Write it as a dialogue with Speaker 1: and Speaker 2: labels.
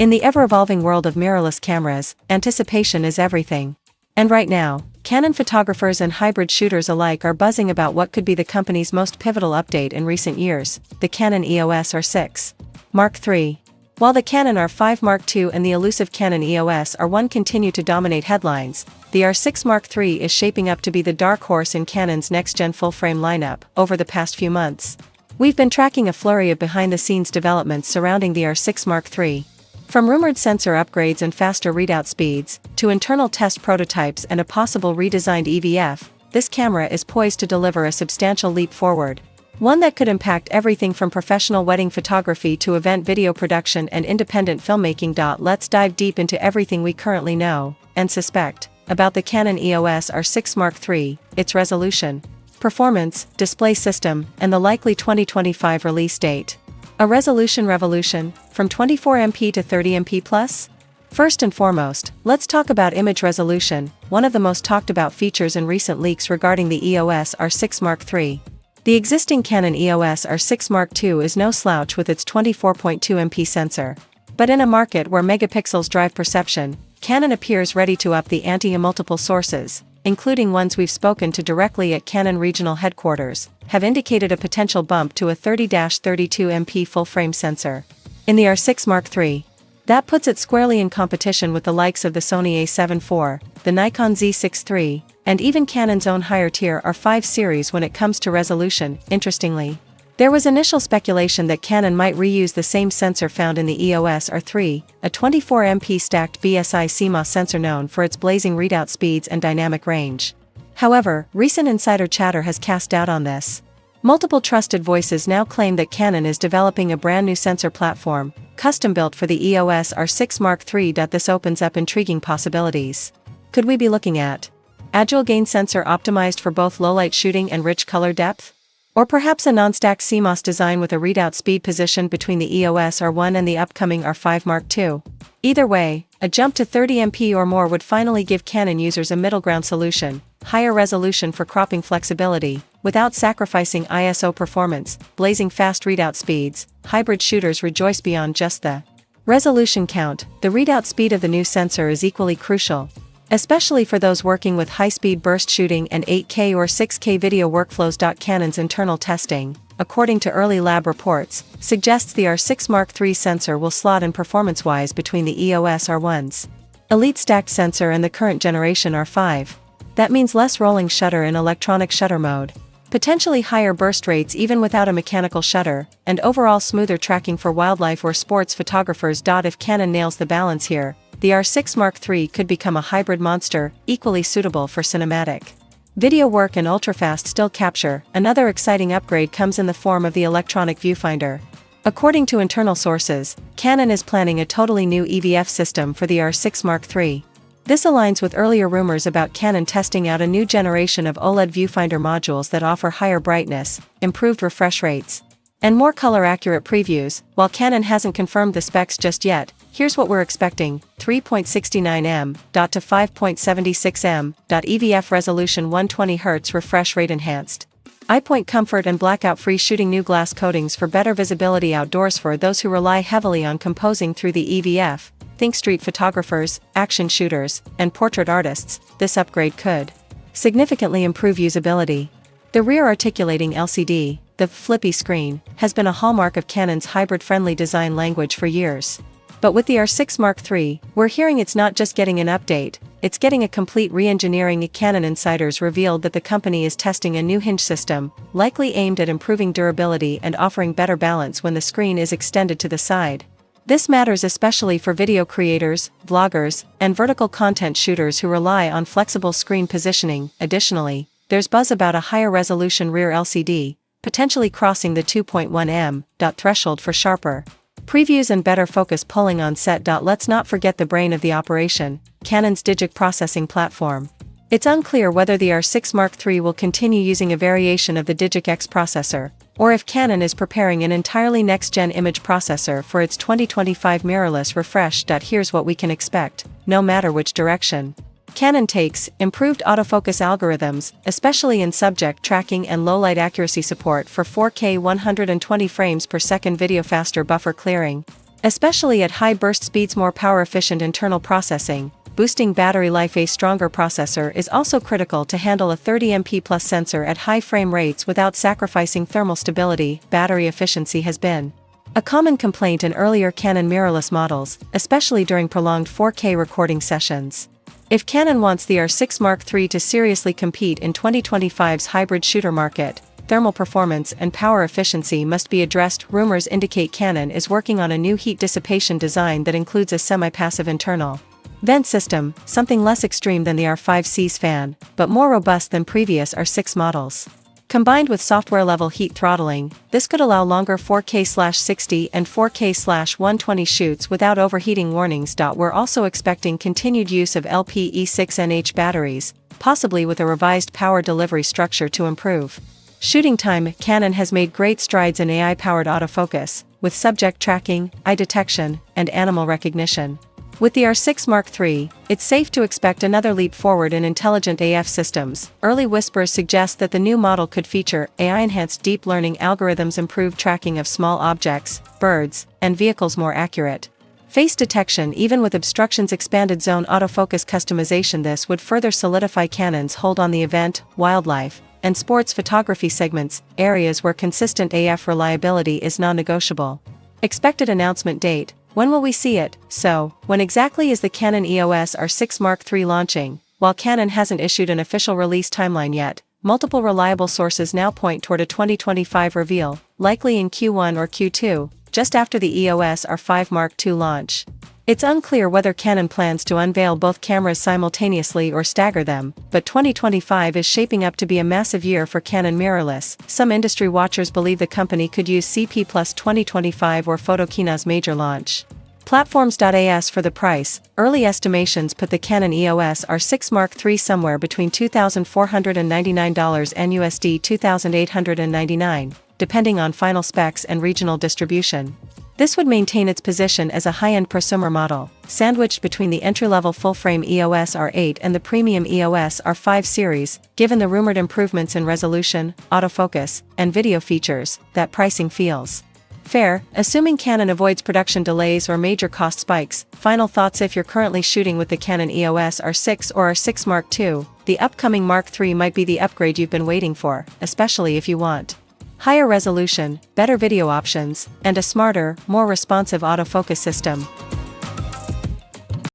Speaker 1: In the ever-evolving world of mirrorless cameras, anticipation is everything. And right now, Canon photographers and hybrid shooters alike are buzzing about what could be the company's most pivotal update in recent years, the Canon EOS R6 Mark III. While the Canon R5 Mark II and the elusive Canon EOS R1 continue to dominate headlines, the R6 Mark III is shaping up to be the dark horse in Canon's next-gen full-frame lineup. Over the past few months, we've been tracking a flurry of behind-the-scenes developments surrounding the R6 Mark III. From rumored sensor upgrades and faster readout speeds, to internal test prototypes and a possible redesigned EVF, this camera is poised to deliver a substantial leap forward. One that could impact everything from professional wedding photography to event video production and independent filmmaking. Let's dive deep into everything we currently know, and suspect, about the Canon EOS R6 Mark III, its resolution, performance, display system, and the likely 2025 release date. A resolution revolution, from 24MP to 30MP plus? First and foremost, let's talk about image resolution, one of the most talked about features in recent leaks regarding the EOS R6 Mark III. The existing Canon EOS R6 Mark II is no slouch with its 24.2MP sensor. But in a market where megapixels drive perception, Canon appears ready to up the ante in multiple sources, including ones we've spoken to directly at Canon regional headquarters, have indicated a potential bump to a 30-32MP full-frame sensor in the R6 Mark III. That puts it squarely in competition with the likes of the Sony a7 IV, the Nikon Z6 III, and even Canon's own higher-tier R5 series when it comes to resolution. Interestingly, there was initial speculation that Canon might reuse the same sensor found in the EOS R3, a 24MP stacked BSI CMOS sensor known for its blazing readout speeds and dynamic range. However, recent insider chatter has cast doubt on this. Multiple trusted voices now claim that Canon is developing a brand new sensor platform, custom-built for the EOS R6 Mark III. This opens up intriguing possibilities. Could we be looking at agile gain sensor optimized for both low-light shooting and rich color depth? Or perhaps a non-stacked CMOS design with a readout speed positioned between the EOS R1 and the upcoming R5 Mark II? Either way, a jump to 30MP or more would finally give Canon users a middle ground solution, higher resolution for cropping flexibility, without sacrificing ISO performance, blazing fast readout speeds. Hybrid shooters rejoice beyond just the resolution count. The readout speed of the new sensor is equally crucial, especially for those working with high-speed burst shooting and 8K or 6K video workflows. Canon's internal testing, according to early lab reports, suggests the R6 Mark III sensor will slot in performance-wise between the EOS R1's elite stacked sensor and the current generation R5. That means less rolling shutter in electronic shutter mode, potentially higher burst rates even without a mechanical shutter, and overall smoother tracking for wildlife or sports photographers. If Canon nails the balance here, the R6 Mark III could become a hybrid monster, equally suitable for cinematic video work and ultrafast still capture. Another exciting upgrade comes in the form of the electronic viewfinder. According to internal sources, Canon is planning a totally new EVF system for the R6 Mark III. This aligns with earlier rumors about Canon testing out a new generation of OLED viewfinder modules that offer higher brightness, improved refresh rates, and more color-accurate previews. While Canon hasn't confirmed the specs just yet, here's what we're expecting: 3.69m to 5.76m, EVF resolution, 120Hz refresh rate enhanced, eye-point comfort and blackout-free shooting, new glass coatings for better visibility outdoors for those who rely heavily on composing through the EVF. Think street photographers, action shooters, and portrait artists. This upgrade could significantly improve usability. The rear articulating LCD, the flippy screen, has been a hallmark of Canon's hybrid-friendly design language for years. But with the R6 Mark III, we're hearing it's not just getting an update, it's getting a complete re-engineering. Canon insiders revealed that the company is testing a new hinge system, likely aimed at improving durability and offering better balance when the screen is extended to the side. This matters especially for video creators, vloggers, and vertical content shooters who rely on flexible screen positioning. Additionally, there's buzz about a higher resolution rear LCD, potentially crossing the 2.1m threshold for sharper previews and better focus pulling on set. Let's not forget the brain of the operation, Canon's digic processing platform. It's unclear whether the R6 Mark III will continue using a variation of the Digic X processor, or if Canon is preparing an entirely next-gen image processor for its 2025 mirrorless refresh. Here's what we can expect, no matter which direction Canon takes: improved autofocus algorithms, especially in subject tracking, and low-light accuracy support for 4K 120 frames per second video, faster buffer clearing, Especially at high burst speeds, more power-efficient internal processing, boosting battery life. A stronger processor is also critical to handle a 30MP plus sensor at high frame rates without sacrificing thermal stability. Battery efficiency has been a common complaint in earlier Canon mirrorless models, especially during prolonged 4K recording sessions. If Canon wants the R6 Mark III to seriously compete in 2025's hybrid shooter market, thermal performance and power efficiency must be addressed. Rumors indicate Canon is working on a new heat dissipation design that includes a semi-passive internal vent system, something less extreme than the R5C's fan, but more robust than previous R6 models. Combined with software-level heat throttling, this could allow longer 4K/60 and 4K/120 shoots without overheating warnings. We're also expecting continued use of LPE6NH batteries, possibly with a revised power delivery structure to improve shooting time. Canon has made great strides in AI-powered autofocus, with subject tracking, eye detection, and animal recognition. With the R6 Mark III, it's safe to expect another leap forward in intelligent AF systems. Early whispers suggest that the new model could feature AI-enhanced deep learning algorithms, improved tracking of small objects, birds, and vehicles, more accurate face detection even with obstructions, expanded zone autofocus customization. This would further solidify Canon's hold on the event, wildlife, and sports photography segments, areas where consistent AF reliability is non-negotiable. Expected announcement date. When will we see it? So, when exactly is the Canon EOS R6 Mark III launching? While Canon hasn't issued an official release timeline yet, multiple reliable sources now point toward a 2025 reveal, likely in Q1 or Q2, just after the EOS R5 Mark II launch. It's unclear whether Canon plans to unveil both cameras simultaneously or stagger them, but 2025 is shaping up to be a massive year for Canon mirrorless. Some industry watchers believe the company could use CP Plus 2025 or Photokina's major launch platforms. For the price, early estimations put the Canon EOS R6 Mark III somewhere between $2,499 and $2,899, depending on final specs and regional distribution. This would maintain its position as a high-end prosumer model, sandwiched between the entry-level full-frame EOS R8 and the premium EOS R5 series. Given the rumored improvements in resolution, autofocus, and video features, that pricing feels fair, assuming Canon avoids production delays or major cost spikes. Final thoughts: if you're currently shooting with the Canon EOS R6 or R6 Mark II, the upcoming Mark III might be the upgrade you've been waiting for, especially if you want higher resolution, better video options, and a smarter, more responsive autofocus system.